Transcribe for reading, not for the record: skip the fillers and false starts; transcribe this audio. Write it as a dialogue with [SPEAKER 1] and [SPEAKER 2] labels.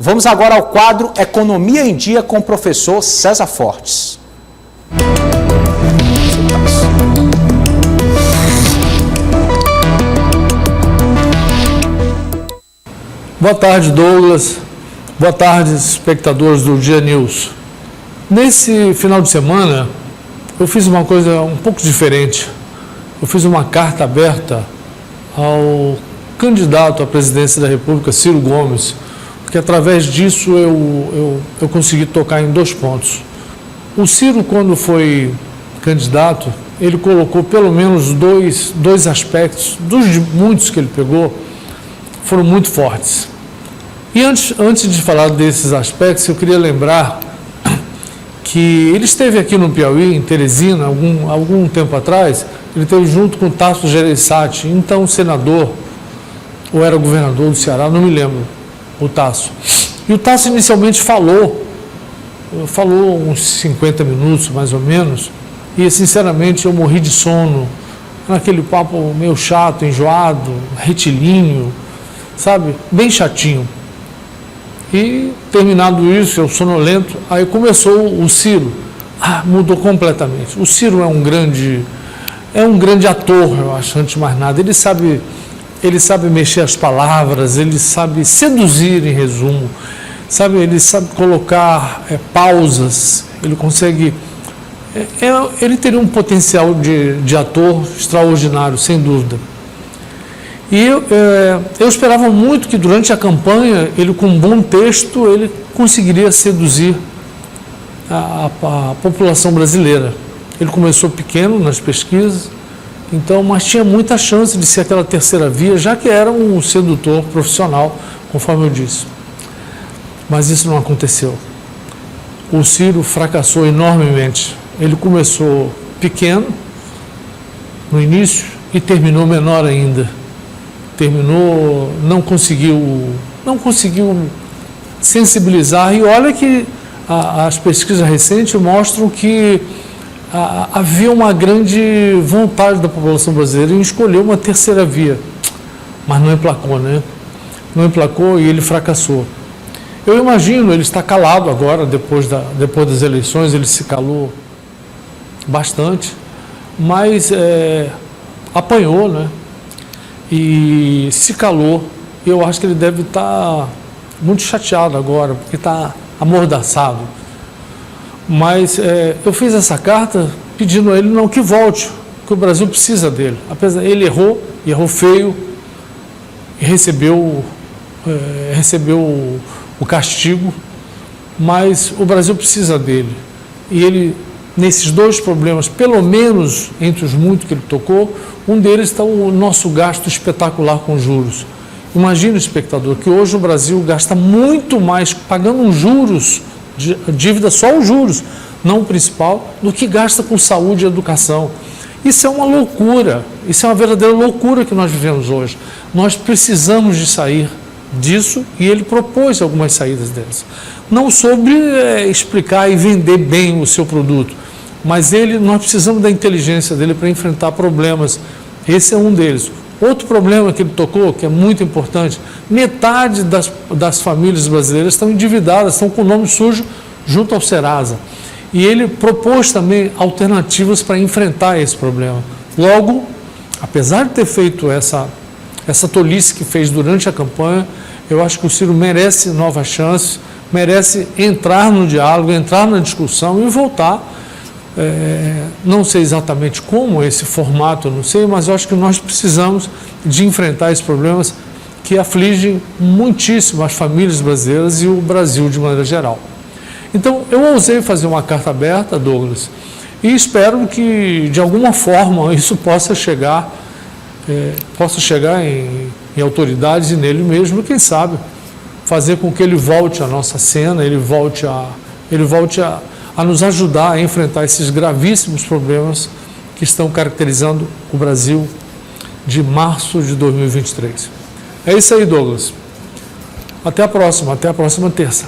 [SPEAKER 1] Vamos agora ao quadro Economia em Dia com o professor César Fortes.
[SPEAKER 2] Boa tarde, Douglas. Boa tarde, espectadores do Dia News. Nesse final de semana, eu fiz uma coisa um pouco diferente. Eu fiz uma carta aberta ao candidato à presidência da República, Ciro Gomes, porque através disso eu consegui tocar em 2 pontos. O Ciro, quando foi candidato, ele colocou pelo menos dois aspectos, dos muitos que ele pegou, foram muito fortes. E antes de falar desses aspectos, eu queria lembrar que ele esteve aqui no Piauí, em Teresina, algum tempo atrás. Ele esteve junto com o Tasso Gereissati, então senador, ou era governador do Ceará, não me lembro, o Tasso. E o Tasso inicialmente falou uns 50 minutos, mais ou menos, e sinceramente eu morri de sono, naquele papo meio chato, enjoado, retilíneo, sabe, bem chatinho. E terminado isso, eu sonolento, aí começou o Ciro. Mudou completamente. O Ciro é um grande ator, eu acho, antes de mais nada. Ele sabe mexer as palavras, ele sabe seduzir, em resumo, sabe, ele sabe colocar pausas, ele consegue. Ele teria um potencial de ator extraordinário, sem dúvida. E eu esperava muito que durante a campanha, ele com um bom texto, ele conseguiria seduzir a população brasileira. Ele começou pequeno nas pesquisas, mas tinha muita chance de ser aquela terceira via, já que era um sedutor profissional, conforme eu disse. Mas isso não aconteceu. O Ciro fracassou enormemente. Ele começou pequeno, no início, e terminou menor ainda. Não conseguiu sensibilizar, e olha que as pesquisas recentes mostram que havia uma grande vontade da população brasileira em escolher uma terceira via, mas não emplacou, né? Não emplacou e ele fracassou. Eu imagino, ele está calado agora, depois das eleições, ele se calou bastante, mas apanhou, né? E se calou. Eu acho que ele deve estar muito chateado agora, porque está amordaçado. Mas eu fiz essa carta pedindo a ele que volte, que o Brasil precisa dele. Apesar ele errou feio, e recebeu o castigo, mas o Brasil precisa dele. E ele, nesses 2 problemas, pelo menos entre os muitos que ele tocou, um deles está o nosso gasto espetacular com juros. Imagina, espectador, que hoje o Brasil gasta muito mais pagando juros, dívida só os juros, não o principal, do que gasta com saúde e educação. Isso é uma loucura, isso é uma verdadeira loucura que nós vivemos hoje. Nós precisamos de sair disso e ele propôs algumas saídas delas. Não soube explicar e vender bem o seu produto, mas nós precisamos da inteligência dele para enfrentar problemas. Esse é um deles. Outro problema que ele tocou, que é muito importante, metade das famílias brasileiras estão endividadas, estão com o nome sujo junto ao Serasa. E ele propôs também alternativas para enfrentar esse problema. Logo, apesar de ter feito essa tolice que fez durante a campanha, eu acho que o Ciro merece novas chances, merece entrar no diálogo, entrar na discussão e voltar. Não sei exatamente como esse formato, eu não sei, mas eu acho que nós precisamos de enfrentar esses problemas que afligem muitíssimo as famílias brasileiras e o Brasil de maneira geral. Então, eu ousei fazer uma carta aberta, Douglas, e espero que, de alguma forma, isso possa chegar em autoridades e nele mesmo, quem sabe, fazer com que ele volte à nossa cena, ele volte a nos ajudar a enfrentar esses gravíssimos problemas que estão caracterizando o Brasil de março de 2023. É isso aí, Douglas. Até a próxima terça.